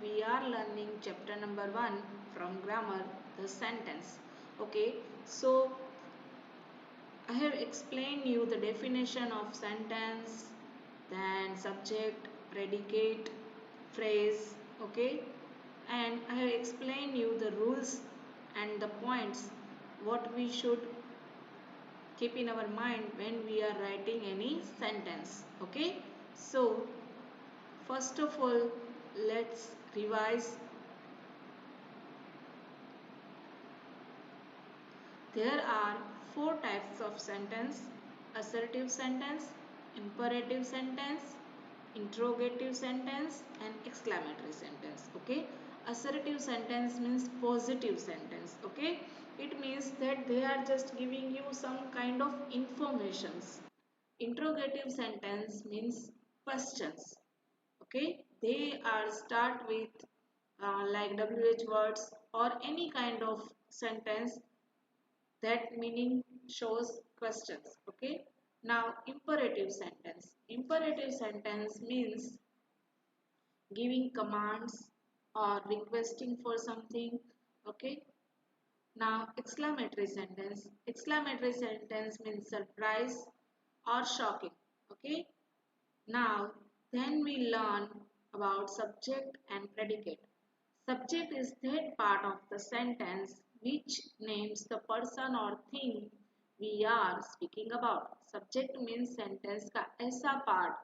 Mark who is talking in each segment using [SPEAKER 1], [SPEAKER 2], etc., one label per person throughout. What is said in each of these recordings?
[SPEAKER 1] we are learning chapter number 1 from grammar, the sentence. Okay, so I have explained you the definition of sentence, then subject, predicate, phrase, okay, and I have explained you the rules and the points what we should keep in our mind when we are writing any sentence. Okay, so first of all, let's revise. There are four types of sentence: assertive sentence, imperative sentence, interrogative sentence, and exclamatory sentence. Okay, assertive sentence means positive sentence. Okay, it means that they are just giving you some kind of informations. Interrogative sentence means questions. Okay, they are start with like WH words or any kind of sentence that meaning shows questions. Okay, now imperative sentence means giving commands or requesting for something. Okay, now exclamatory sentence means surprise or shocking. Okay, now then we learn about subject and predicate. Subject is that part of the sentence which names the person or thing we are speaking about. Subject means sentence का ऐसा part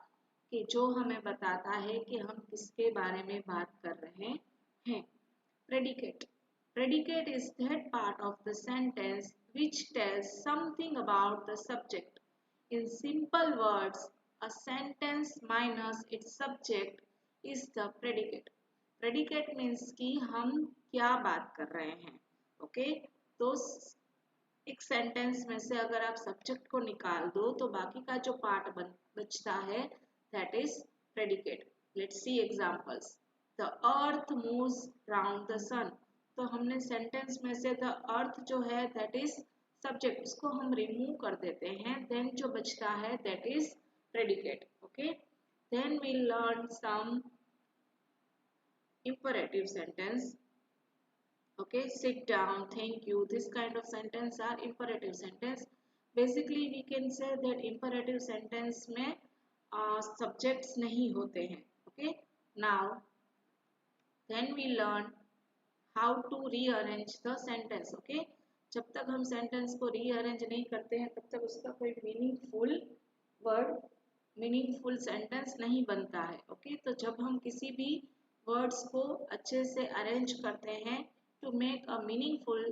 [SPEAKER 1] कि जो हमें बताता है कि हम किसके बारे में बात कर रहे हैं. Predicate. Predicate is that part of the sentence which tells something about the subject. In simple words, a sentence minus its subject is the predicate. Predicate means कि हम क्या बात कर रहे हैं. ओके, तो एक सेंटेंस में से अगर आप सब्जेक्ट को निकाल दो तो बाकी का जो पार्ट बचता है that is predicate. Let's see examples. The earth moves round the sun. तो हमने सेंटेंस में से द अर्थ जो है दैट इज सब्जेक्ट, उसको हम रिमूव कर देते हैं. देन जो बचता है that is predicate. Okay, then we learn some imperative sentence. Okay, sit down, thank you, this kind of sentence are imperative sentence. Basically we can say that imperative sentence में subjects नहीं होते हैं. Okay, now then we learn how to rearrange the sentence. Okay, जब तक हम sentence को rearrange नहीं करते हैं तब तक उसका कोई meaningful word, meaningful sentence नहीं बनता है. Okay, तो जब हम किसी भी words को अच्छे से arrange करते हैं to make a meaningful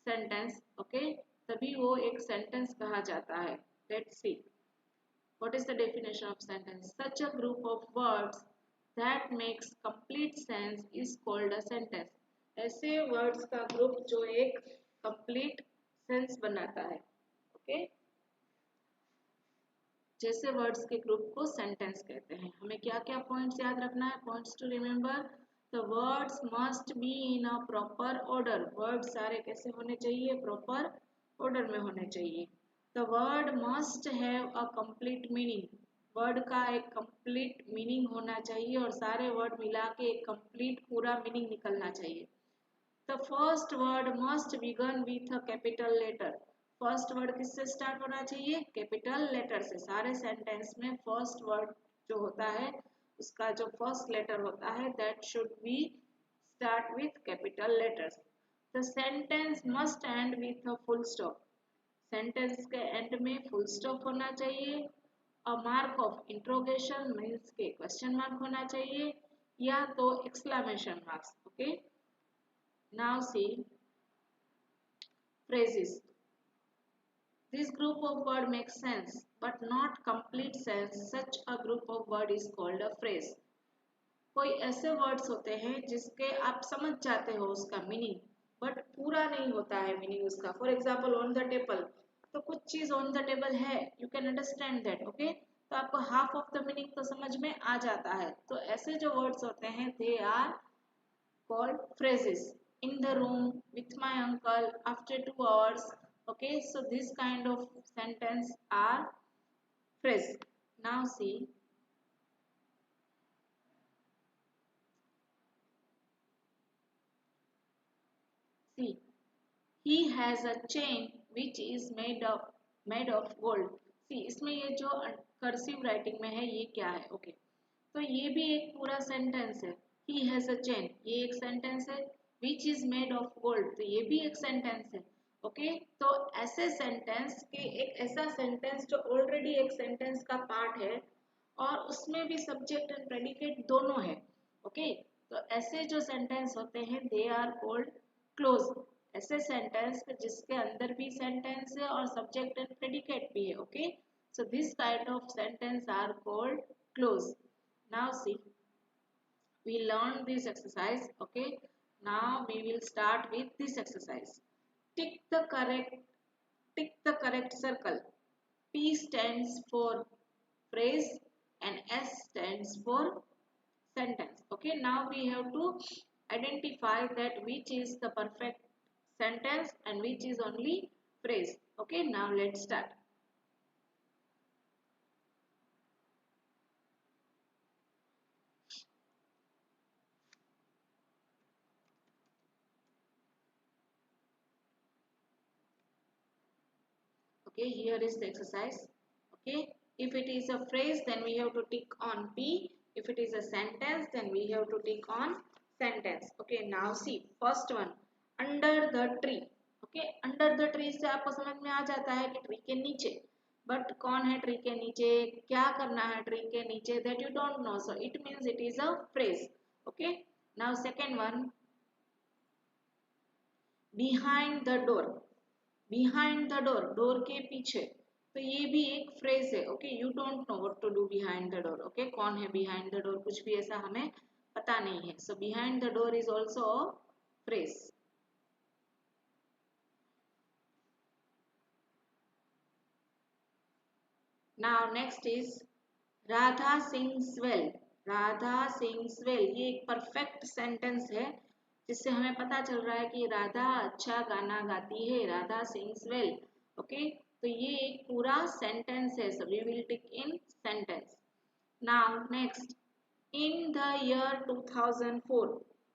[SPEAKER 1] sentence, okay, तभी वो एक sentence कहा जाता है. Let's see what is the definition of sentence. Such a group of words that makes complete sense is called a sentence. ऐसे words का group जो एक complete sense बनाता है. okay, जैसे वर्ड्स के ग्रुप को सेंटेंस कहते हैं. हमें क्या क्या पॉइंट्स याद रखना है? Points to remember. The words must be in a proper order. Word सारे कैसे होने चाहिए? प्रॉपर ऑर्डर में होने चाहिए. The word must have a complete meaning. Word का एक कंप्लीट मीनिंग होना चाहिए और सारे वर्ड मिला के एक कंप्लीट पूरा मीनिंग निकलना चाहिए. The first word must begin with a capital letter. First word किससे स्टार्ट होना चाहिए? कैपिटल लेटर से. सारे सेंटेंस में फर्स्ट वर्ड जो होता है उसका जो फर्स्ट लेटर होता है that should be start with capital letters. The sentence must and with a full stop. Sentence के एंड में फुल स्टॉप होना चाहिए. A mark of interrogation means के क्वेश्चन मार्क होना चाहिए या तो exclamation marks. Okay, now see phrases. This group of word makes sense but not complete sense. Such a group of word is called a phrase. कोई ऐसे words होते हैं जिसके आप समझ जाते हो उसका मीनिंग बट पूरा नहीं होता है मीनिंग उसका. For example on the table, तो कुछ चीज ऑन द टेबल है, you can understand that. Okay, तो आपको हाफ ऑफ द मीनिंग तो समझ में आ जाता है. तो ऐसे जो वर्ड्स होते हैं they are called phrases. In the room with my uncle after 2 hours. Okay, so this kind of sentence are phrase. Now see See, he has a chain which is made of gold. See, इसमें ये जो cursive writing में है ये क्या है? Okay, तो ये भी एक पूरा सेंटेंस है. He has a chain, ये एक सेंटेंस है. Which is made of gold, तो ये भी एक सेंटेंस है. ओके, तो ऐसे सेंटेंस के एक ऐसा सेंटेंस जो ऑलरेडी एक सेंटेंस का पार्ट है और उसमें भी सब्जेक्ट एंड प्रेडिकेट दोनों है. ओके, तो ऐसे जो सेंटेंस होते हैं दे आर कॉल्ड क्लोज. ऐसे सेंटेंस जिसके अंदर भी सेंटेंस है और सब्जेक्ट एंड प्रेडिकेट भी है. Okay, so this kind of sentence are called clause. Now see, we learned this exercise. Okay, now we will start with this exercise. Tick the correct circle. P stands for phrase and S stands for sentence. Okay, now we have to identify that which is the perfect sentence and which is only phrase. Okay, now let's start. Okay, here is the exercise. Okay, if it is a phrase then we have to tick on P. If it is a sentence then we have to tick on sentence. Okay, now see, first one, under the tree. Okay, under the tree से आपको समझ में आ जाता है कि tree के नीचे, but कौन है ट्री के नीचे, क्या करना है ट्री के नीचे, that you don't know, so it means it is a phrase. Okay, now second one, behind the door. Behind the door, door के पीछे, तो ये भी एक फ्रेज है. Okay, you don't know what to do behind the door. Okay, कौन है behind the door, कुछ भी ऐसा हमें पता नहीं है. सो behind the door is also a phrase. Now next is Radha sings well. Radha sings well, ये एक परफेक्ट सेंटेंस है जिससे हमें पता चल रहा है कि राधा अच्छा गाना गाती है. Radha sings well. ओके, तो ये एक पूरा सेंटेंस है, so we will tick in sentence. Now next, in the year 2004.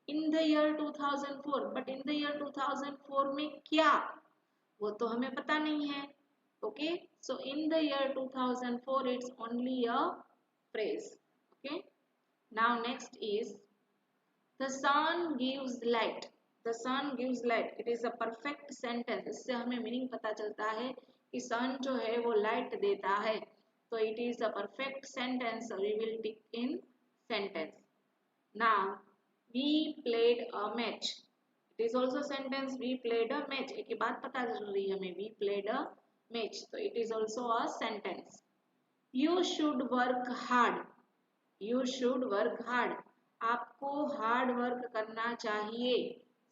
[SPEAKER 1] In the year 2004, but in the year 2004 में क्या, वो तो हमें पता नहीं है. Okay, so in the year 2004 it's only a phrase. Okay, now next is the sun gives light. The sun gives light, it is a perfect sentence. इससे हमें मीनिंग पता चलता है कि सन जो है वो लाइट देता है, तो it is a perfect sentence, so we will tick in sentence. Now we played a match. It is also sentence, we played a match. एक ही बात पता चल रही है हमें, we played a match, so it is also a sentence. You should work hard. You should work hard. आपको hard work करना चाहिए,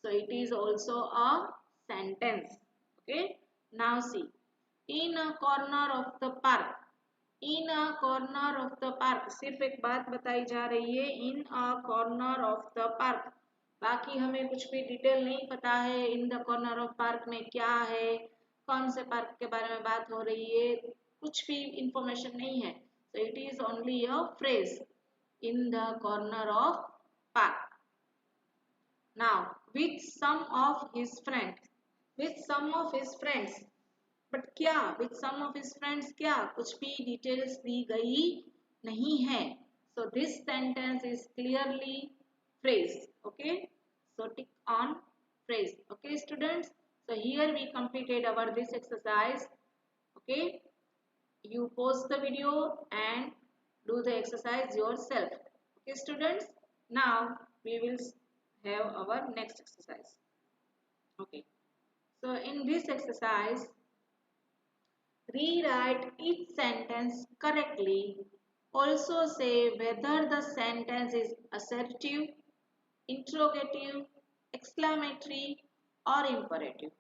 [SPEAKER 1] so it is also a sentence. Okay, now see, in a corner of the park. In a corner of the park, सिर्फ एक बात बताई जा रही है, in a corner of the park. बाकी हमें कुछ भी डिटेल नहीं पता है in the corner of park में क्या है, कौन से पार्क के बारे में बात हो रही है, कुछ भी इंफॉर्मेशन नहीं है. So it is only a phrase, in the corner of park. Now with some of his friends. With some of his friends, but क्या, with some of his friends क्या, कुछ भी डिटेल्स दी गई नहीं है. So this sentence is clearly phrase. Okay, so tick on phrase. Okay students, so here we completed our this exercise. Okay, you pause the video and do the exercise yourself. Okay students, now we will have our next exercise. Okay, so in this exercise, rewrite each sentence correctly. Also say whether the sentence is assertive, interrogative, exclamatory or imperative.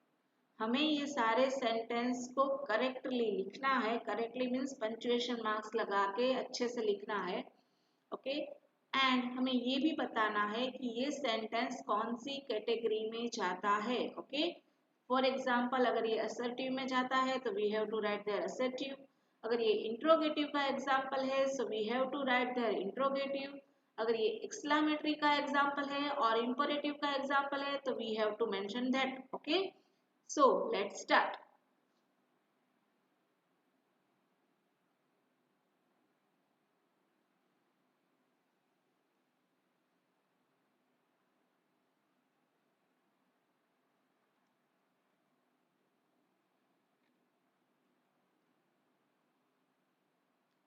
[SPEAKER 1] हमें ये सारे sentence को correctly लिखना है. Correctly means punctuation marks लगा के अच्छे से लिखना है. ओके, एंड हमें ये भी बताना है कि ये सेंटेंस कौन सी कैटेगरी में जाता है. ओके, फॉर एग्जाम्पल अगर ये असर्टिव में जाता है तो we have to write there assertive. अगर ये इंट्रोगेटिव का एग्जाम्पल है so we have to write there interrogative. अगर ये एक्सक्लामेटरी का एग्जाम्पल है और इंपरेटिव का एग्जाम्पल है तो we have to mention that. Okay, so let's start.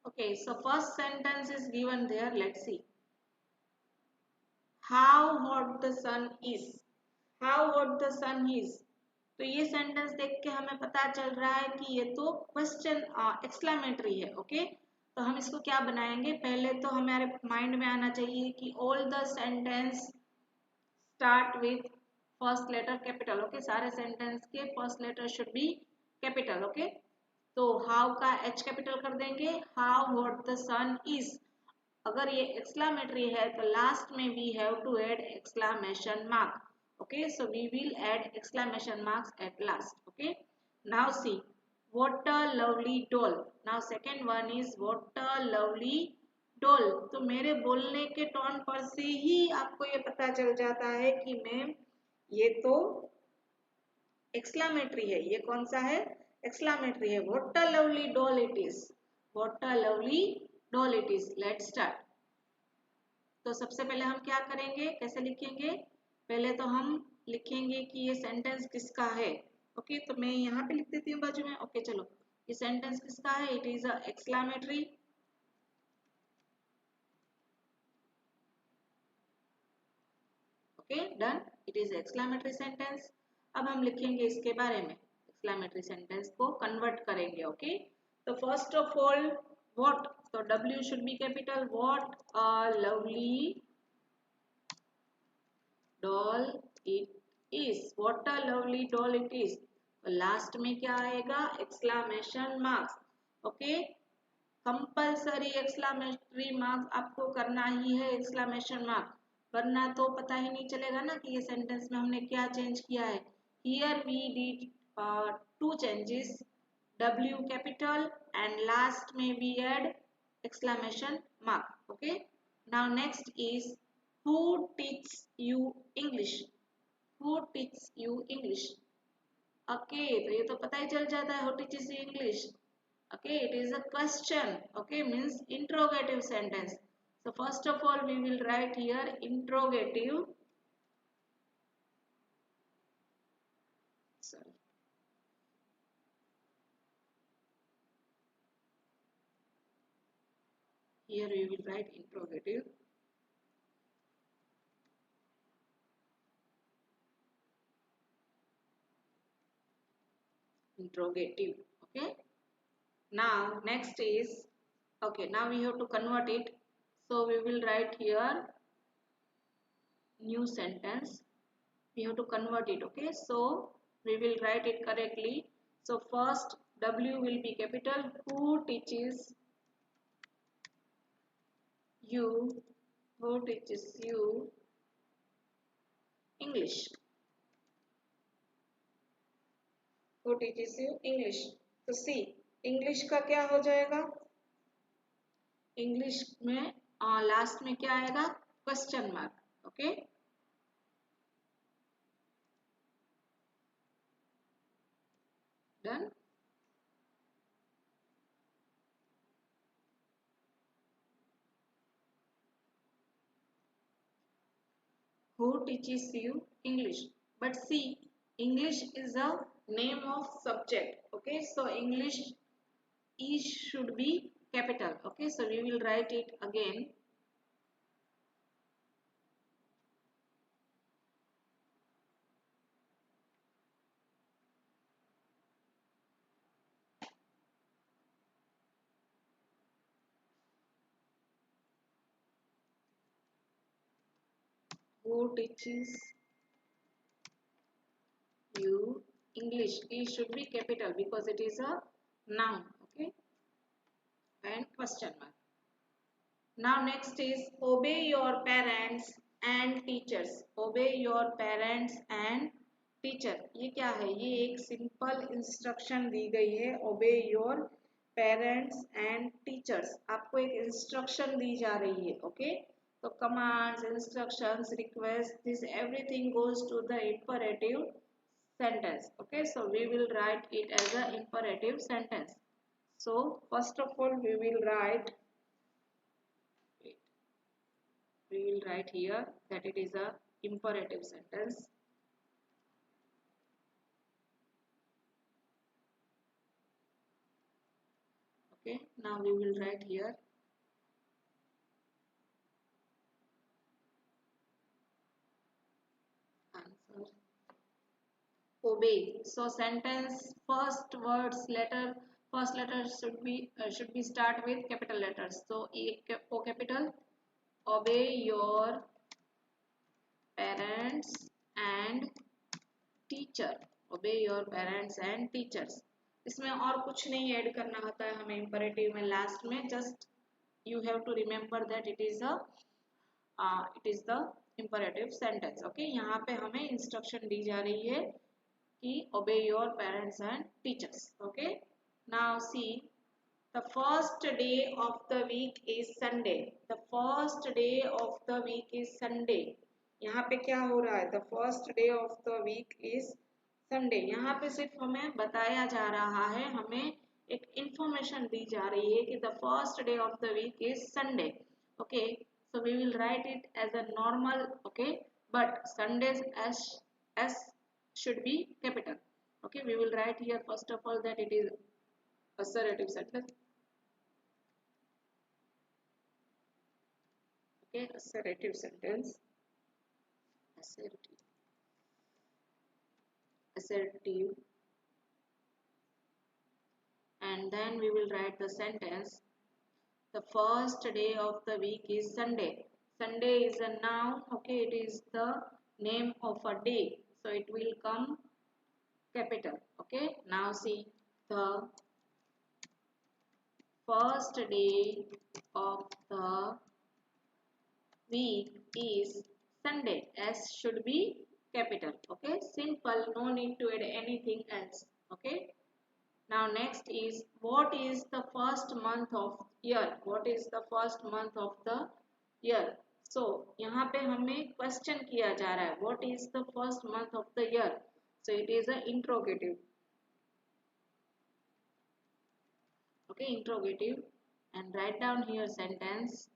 [SPEAKER 1] Okay, so first sentence is given there. Let's see. How hot the sun is. How hot the sun is. तो ये sentence देख के हमें पता चल रहा है कि ये तो क्वेश्चन एक्सक्लेमेटरी है. ओके, तो हम इसको क्या बनाएंगे, पहले तो हमारे माइंड में आना चाहिए कि all the sentence start with first letter capital. Okay, सारे सेंटेंस के first letter should be capital. Okay, तो हाउ का एच कैपिटल कर देंगे. How hot the sun is. अगर ये एक्सक्लामेटरी है तो लास्ट में we have to add exclamation mark. Okay, so we will add exclamation marks at last. Okay, now see, what a lovely doll. Now second one is what a lovely doll. तो मेरे बोलने के tone पर से ही आपको ये पता चल जाता है कि मैम ये तो एक्सक्लामेटरी है. ये कौन सा है, एक्सक्लामेटरी है. what a lovely doll it is. what a lovely doll it is. Let's start. तो सबसे पहले हम क्या करेंगे, कैसे लिखेंगे, पहले तो हम लिखेंगे कि ये सेंटेंस किसका है. ओके, तो मैं यहाँ पे लिख देती हूँ बाजू में. ओके, चलो, ये सेंटेंस किसका है, it is a exclamatory. Okay, done, it is exclamatory sentence. अब हम लिखेंगे इसके बारे में, एक्सक्लामेटरी सेंटेंस को कन्वर्ट करेंगे. ओके, तो फर्स्ट ऑफ ऑल व्हाट, तो W should be capital. What a lovely doll it is. what a lovely doll it is. Last में क्या आएगा, exclamation marks. Okay, compulsory exclamatory marks आपको करना ही है, एक्सक्लामेशन मार्क, वरना तो पता ही नहीं चलेगा ना कि ये सेंटेंस में हमने क्या चेंज किया है. Here we did two changes, W capital and last में we add exclamation mark. Okay, now next is who teaches you English. who teaches you English. Okay, तो ये तो पता ही चल जाता है who teaches you English. Okay, it is a question. Okay, means interrogative sentence. So first of all we will write here interrogative. Sorry. Here we will write interrogative. Interrogative. Okay, now next is, okay, now we have to convert it, so we will write here new sentence. We have to convert it. Okay, so we will write it correctly. So first W will be capital. Who teaches you, who teaches you English. who teaches you English. तो सी, English का क्या हो जाएगा, English में last में क्या आएगा, question mark. Okay, done. who teaches you English. But see, English is a name of subject. Okay, so English E should be capital. Okay, so we will write it again. Who teaches you English. E should be capital because it is a noun. Okay, and question mark. Now next is obey your parents and teachers. Obey your parents and teacher. ये क्या है, ये एक simple instruction दी गई है. obey your parents and teachers. आपको एक instruction दी जा रही है. Okay, So commands, instructions, requests, this everything goes to the imperative sentence. Okay, so we will write it as an imperative sentence. So first of all we will write, wait, we will write here that it is a imperative sentence. Okay, now we will write here answer obey. So sentence first words letter, first letter should be start with capital letters. So O capital, obey your parents and teacher, obey your parents and teachers. इसमें और कुछ नहीं add करना होता है हमें imperative में last में, just you have to remember that it is the imperative sentence. Okay, यहाँ पे हमें instruction दी जा रही है कि obey your parents and teachers. Okay, now see, the first day of the week is Sunday. The first day of the week is Sunday. यहाँ पे क्या हो रहा है? The first day of the week is Sunday. यहाँ पे सिर्फ हमें बताया जा रहा है, हमें एक information दी जा रही है कि the first day of the week is Sunday. Okay, so we will write it as a normal. Okay, but Sundays S should be capital. Okay, we will write here first of all that it is assertive sentence. Okay, assertive sentence, assertive, assertive, and then we will write the sentence. The first day of the week is Sunday. Sunday is a noun. Okay, it is the name of a day, so it will come capital. Okay, now see, the first day of the week is Sunday. S should be capital. Okay, simple, no need to add anything else. Okay, now next is, what is the first month of year? What is the first month of the year? So यहाँ पे हमें question किया जा रहा है, what is the first month of the year? So it is an interrogative. Okay, interrogative, and write down here sentence.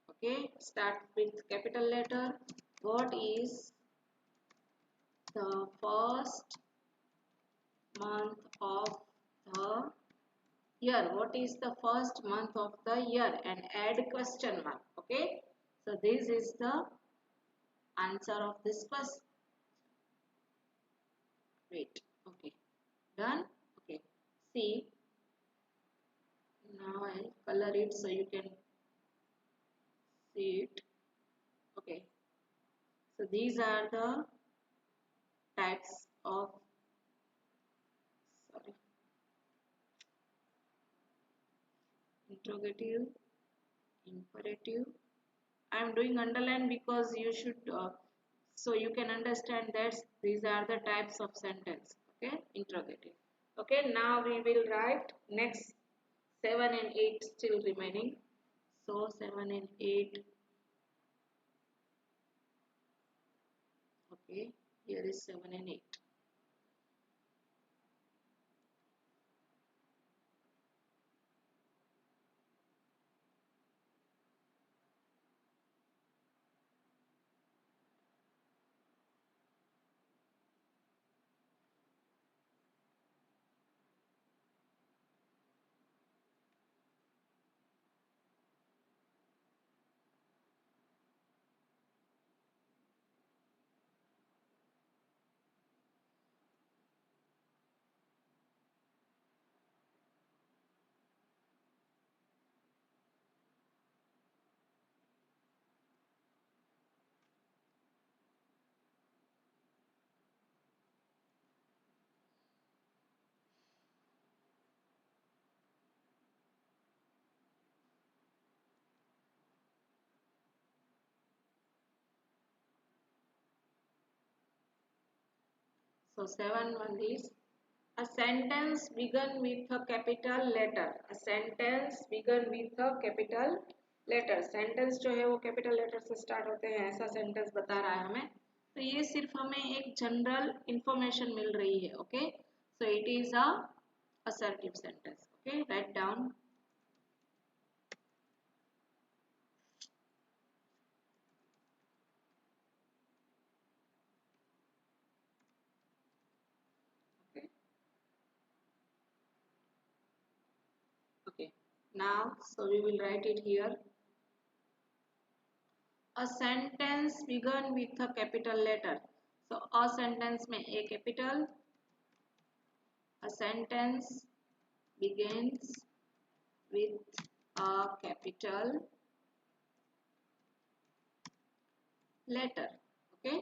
[SPEAKER 1] Okay, start with capital letter. What is the first month of the year? What is the first month of the year? And add question mark. Okay, so this is the answer of this question. Wait, okay, done. Okay, see, now I'll color it so you can see it. Okay, so these are the types of, sorry, interrogative, imperative. I am doing underline because you should so you can understand that these are the types of sentence. Okay, interrogative. Okay, now we will write next 7 and 8 still remaining. So 7 and 8. Okay, here is 7 and 8. So 7 1 is, a sentence begun with a capital letter. A sentence begun with a capital letter, sentence जो है वो capital letter से start होते हैं, ऐसा sentence बता रहा है हमें। तो ये सिर्फ हमें एक जनरल इंफॉर्मेशन मिल रही है। Okay, so it is a assertive sentence. Okay, write down. Okay, okay, now so we will write it here. A sentence begun with a capital letter. So a sentence में a capital, a sentence begins with a capital letter. Okay,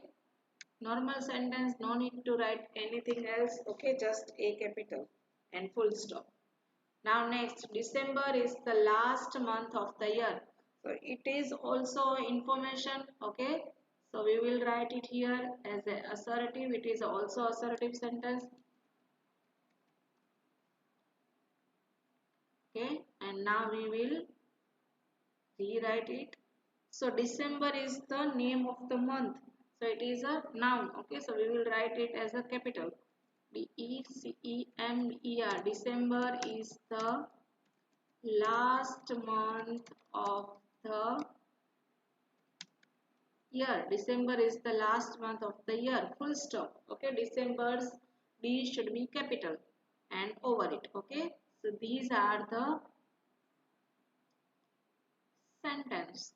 [SPEAKER 1] normal sentence, no need to write anything else. Okay, just a capital and full stop. Now next, December is the last month of the year. So it is also information. Okay, so we will write it here as a assertive. It is also assertive sentence. Okay, and now we will rewrite it. So December is the name of the month. So it is a noun. Okay, so we will write it as a capital. December. December is the last month of the year. December is the last month of the year. Full stop. Okay, December's D should be capital and over it. Okay, so these are the sentence.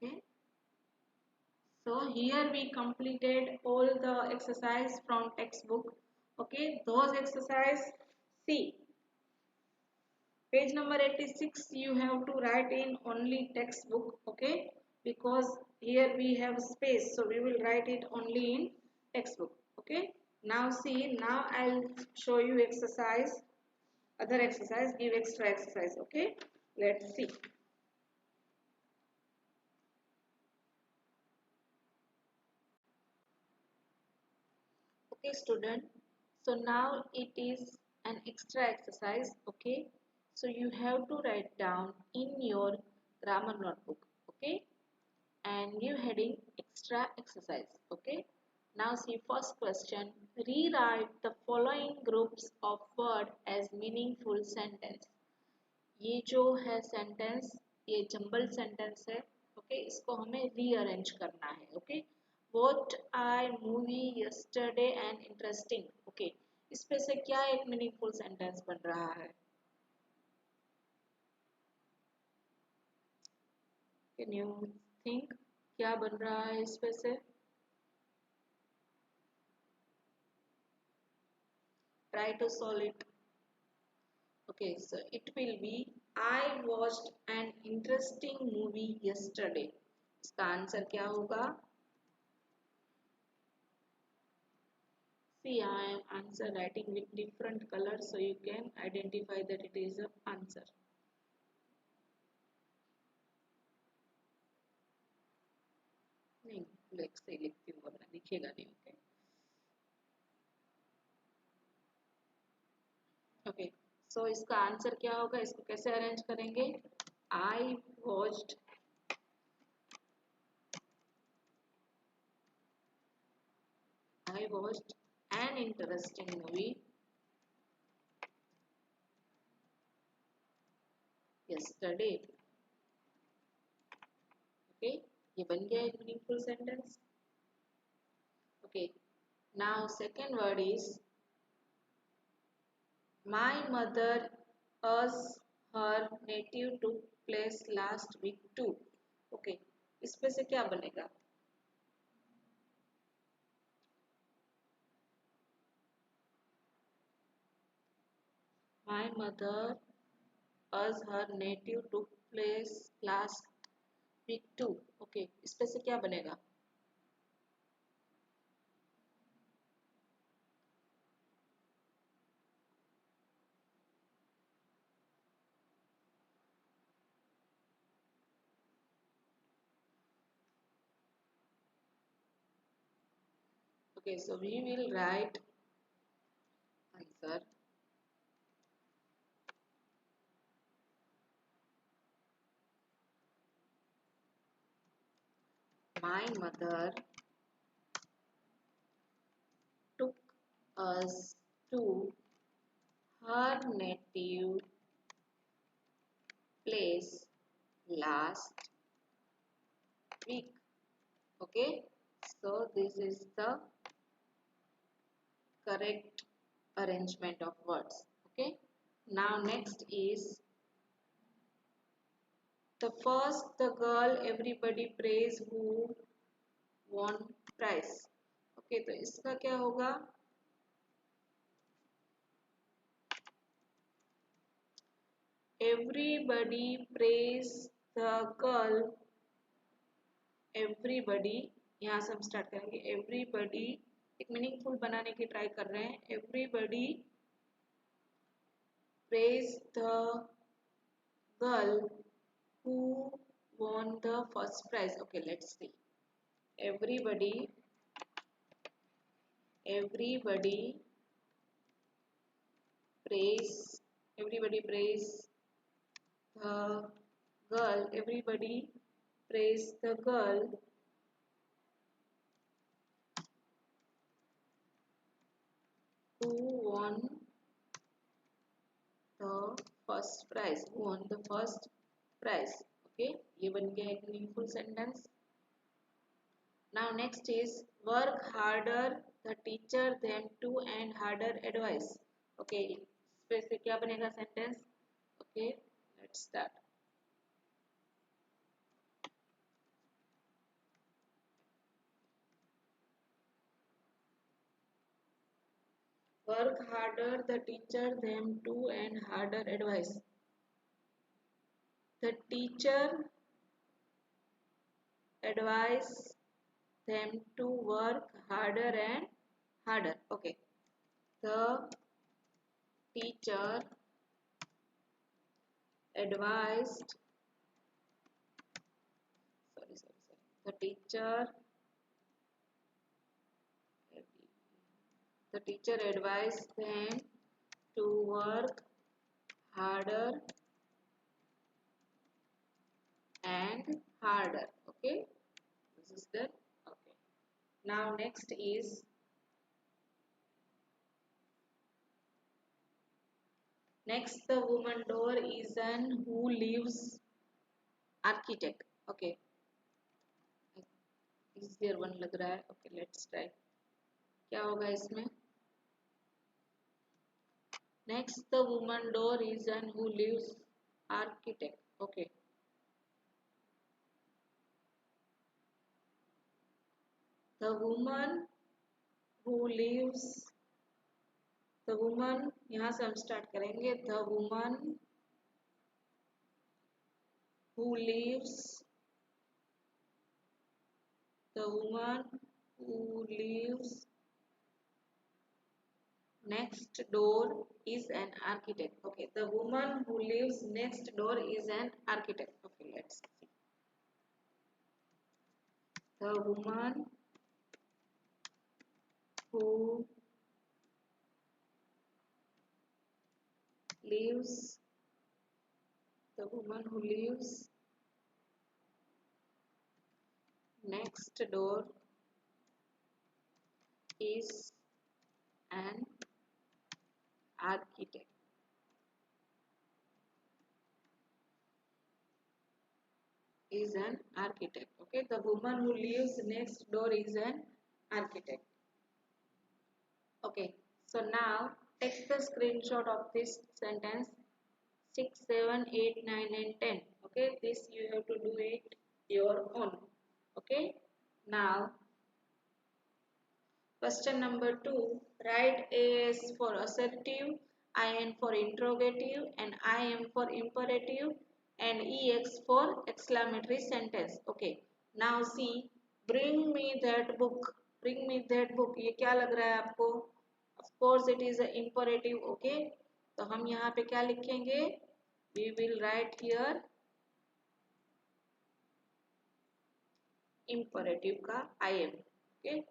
[SPEAKER 1] Okay, so here we completed all the exercise from textbook. Okay, those exercise, see page number 86 you have to write in only textbook. Okay, because here we have space, so we will write it only in textbook. Okay, now see, now I'll show you exercise, other exercise, give extra exercise. Okay, let's see. Okay student, so now it is an extra exercise. Okay, so you have to write down in your grammar notebook. Okay, and new heading extra exercise. Okay, now see first question, rewrite the following groups of word as meaningful sentence. ये जो है sentence, ये jumble sentence है। Okay, इसको हमें rearrange करना है। Okay, what I movie yesterday and interesting. Okay, इस पे से क्या एक मीनिंगफुल सेंटेंस बन रहा है? कैन यू थिंक क्या बन रहा है इस पे से? Try to solve it. Okay, so it will be I watched an interesting movie yesterday. इसका आंसर क्या होगा? See, I am answer writing with different colors, so you can identify that it is an answer. नहीं, black से लिखती हूँ वरना दिखेगा नहीं। ओके, सो इसका आंसर क्या होगा? इसको कैसे अरेंज करेंगे? I watched an interesting movie yesterday. Okay, ये बन गया एक meaningful sentence. Okay, now second word is my mother asked her native took place last week too. Okay, इस पे से क्या बनेगा? My mother as her native took place last week too. Okay, इस पे से क्या बनेगा? Okay, so we will write answer My mother took us to her native place last week. Okay, so this is the correct arrangement of words. Okay, now next is the first the girl everybody praise who won prize. Okay, तो इसका क्या होगा? Everybody praise the girl. Everybody यहाँ से हम start करेंगे. Everybody एक meaningful बनाने की ट्राई कर रहे हैं. Everybody praise the girl who won the first prize. Okay, let's see. Everybody praise the girl. Everybody praise the girl who won the first prize. Who won the first prize? Okay, ये बन गया एक meaningful sentence. Now next is work harder. The teacher them to and harder advice. Okay, इसमें से क्या बनेगा sentence? Okay, let's start. Work harder. The teacher them to and harder advice. The teacher advise them to work harder and harder. Okay, the teacher advised the teacher advised them to work harder and harder. Okay, this is the okay. Now next is the woman door is an who lives architect. Okay, easier one लग रहा है. Okay, let's try. क्या होगा इसमें? Next the woman door is an who lives architect. Okay, the woman who lives. The woman यहाँ से हम start करेंगे. The woman who lives. The woman who lives next door is an architect. Okay, the woman who lives next door is an architect. Okay, let's see. The woman who lives next door is an architect. Is an architect. Okay, the woman who lives next door is an architect. Okay, so now take the screenshot of this sentence. 6, 7, 8, 9 and 10. Okay, this you have to do it your own. Okay, now question number 2. Write AS for assertive, IN for interrogative and IM for imperative and EX for exclamatory sentence. Okay, now see, bring me that book. Bring me that book. ये क्या लग रहा है आपको? Of course it is an imperative. Okay, तो हम यहाँ पे क्या लिखेंगे? We will write here imperative का IM. Okay,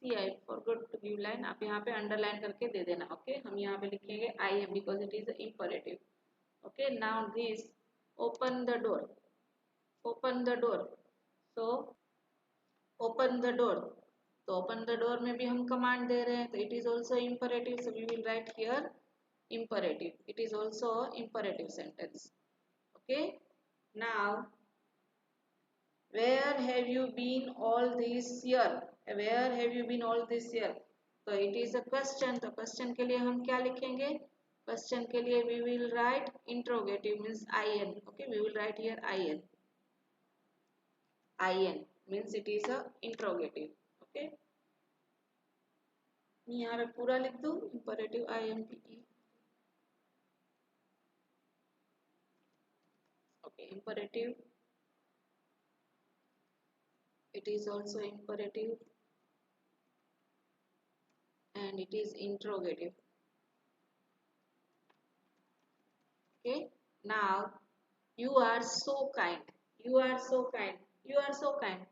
[SPEAKER 1] see I forgot to give line. आप यहाँ पे underline करके दे देना. Okay, हम यहाँ पे लिखेंगे IM because it is an imperative. Okay, now this open the door. Open the door. So open the door, तो ओपन द डोर में भी हम कमांड दे रहे हैं, तो it is also imperative, so we will write here imperative. It is also a imperative sentence. Okay. Now, where have you been all this year? Where have you been all this year? So it is a question. तो question के लिए हम क्या लिखेंगे? Question के लिए we will write interrogative means in. Okay, we will write here in. In means it is a interrogative. Okay. मैं यहाँ पे पूरा लिख दूँ imperative IMPE. Okay, imperative. It is also imperative and it is interrogative. Okay, now you are so kind. You are so kind. You are so kind.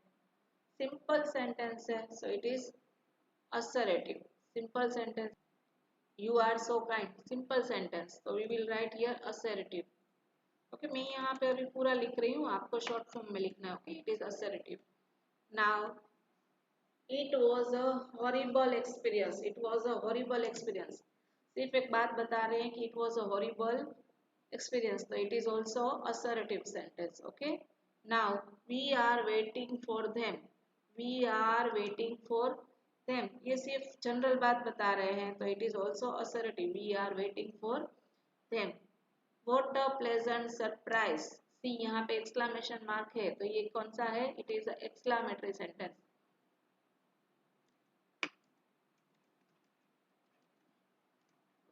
[SPEAKER 1] Simple sentence है, so it is assertive. Simple sentence. You are so kind. Simple sentence. So we will write here assertive. Okay, मैं यहाँ पे अभी पूरा लिख रही हूँ, आपको short form में लिखना है. Okay, it is assertive. Now, it was a horrible experience. It was a horrible experience. सिर्फ एक बात बता रहे हैं कि it was a horrible experience. So it is also assertive sentence. Okay. Now we are waiting for them. We are waiting for them. ये सिर्फ general बात बता रहे हैं, तो it is also assertive. We are waiting for them. What a pleasant surprise. See यहाँ पे exclamation mark है, तो ये कौन सा है? It is an exclamatory sentence.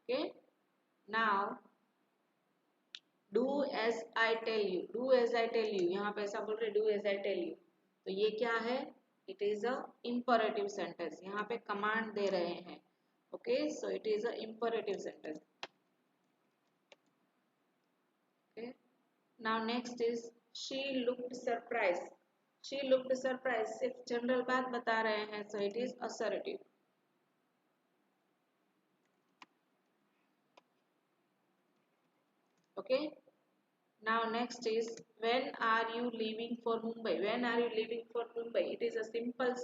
[SPEAKER 1] Okay. Now do as I tell you. Do as I tell you. यहाँ पे ऐसा बोल रहे do as I tell you. तो ये क्या है? It is a imperative sentence. यहाँ पे command दे रहे हैं. Okay, so it is a imperative sentence. Okay. Now next is she looked surprised. She looked surprised. सिर्फ general बात बता रहे हैं, so it is assertive. Okay. Now next is when are you leaving for Mumbai? When are you leaving for Mumbai? It is a simple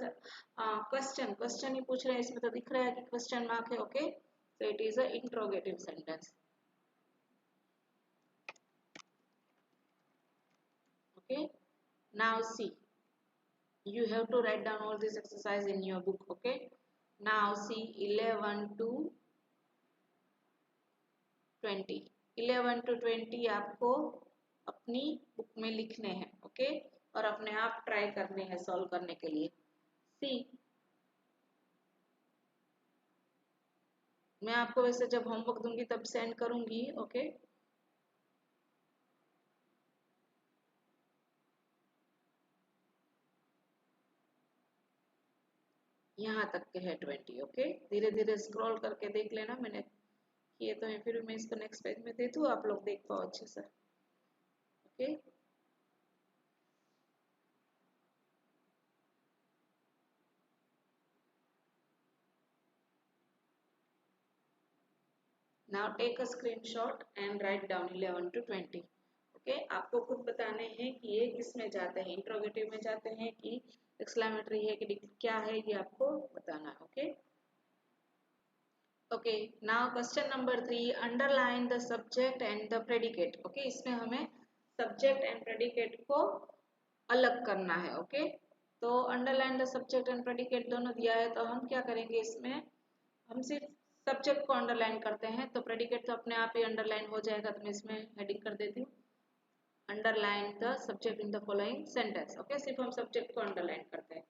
[SPEAKER 1] question. Question ही पूछ रहे हैं, इसमें तो दिख रहा है कि question mark है. Okay, so it is a interrogative sentence. Okay. Now see, you have to write down all this exercise in your book. Okay. Now see 11 to 20. 11 to 20 आपको अपनी बुक में लिखने हैं. ओके, और अपने आप ट्राई करने हैं सॉल्व करने के लिए. सी, मैं आपको वैसे जब होमवर्क दूंगी तब सेंड करूंगी. ओके, यहाँ तक के है 20. ओके, धीरे धीरे स्क्रॉल करके देख लेना. मैंने किए तो है, फिर मैं इसको नेक्स्ट पेज में दे दूँ, आप लोग देख पाओ अच्छे से. Okay, now take a screenshot and write down 11 to 20. Okay, आपको खुद बताने हैं कि ये किस में जाते हैं, इंट्रोगेटिव में जाते हैं कि एक्सक्लेमेटरी है कि क्या है, ये आपको बताना है. Okay. Okay, now question number 3, underline the subject and the predicate. Okay, इसमें हमें सब्जेक्ट एंड प्रेडिकेट को अलग करना है. ओके, तो underline the subject and predicate दोनों दिया है, तो हम क्या करेंगे, इसमें हम सिर्फ सब्जेक्ट को अंडरलाइन करते हैं, तो प्रेडिकेट तो अपने आप ही अंडरलाइन हो जाएगा. तो मैं इसमें हेडिंग कर देती हूँ, underline the subject in the following sentence. Okay, सिर्फ हम सब्जेक्ट को अंडरलाइन करते हैं.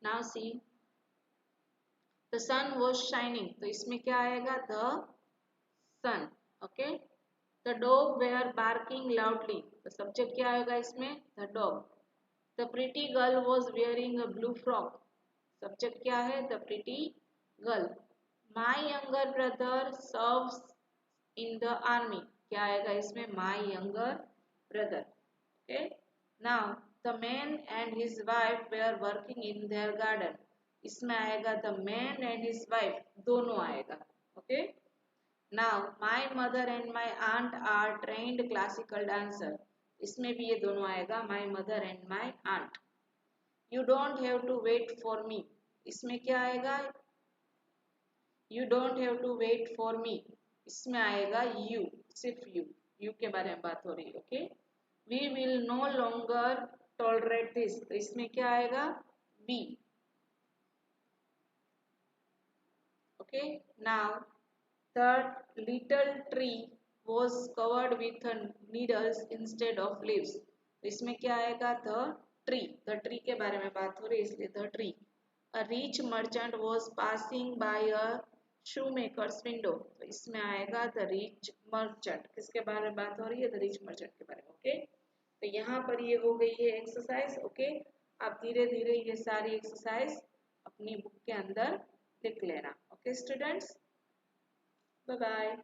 [SPEAKER 1] Now see, the sun was shining, तो इसमें क्या आएगा, the sun. Okay, the dog were barking loudly, तो सब्जेक्ट क्या आएगा इसमें, the dog. The pretty girl was wearing a blue frock, subject क्या है, the pretty girl. My younger brother serves in the army, क्या आएगा इसमें, my younger brother. Okay, now the man and his wife were working in their garden, इसमें आएगा the man and his wife, दोनों आएगा. Okay, now my mother and my aunt are trained classical dancer, इसमें भी ये दोनों आएगा, my mother and my aunt. You don't have to wait for me, इसमें क्या आएगा? You don't have to wait for me, इसमें आएगा यू, सिर्फ यू के बारे में बात हो रही है। Okay, we will no longer tolerate this, तो इसमें क्या आएगा? We. Okay, now the little tree was covered with needles instead of leaves, तो इसमें क्या आएगा? द ट्री के बारे में बात हो रही है इसलिए the tree. A rich merchant was passing by a shoemaker's window, तो इसमें आएगा द रिच मर्चेंट। किसके बारे में बात हो रही है? द रिच मर्चेंट के बारे में। ओके, तो यहाँ पर ये हो गई है एक्सरसाइज। ओके, आप धीरे धीरे ये सारी एक्सरसाइज अपनी बुक के अंदर लिख लेना। Okay students, bye bye.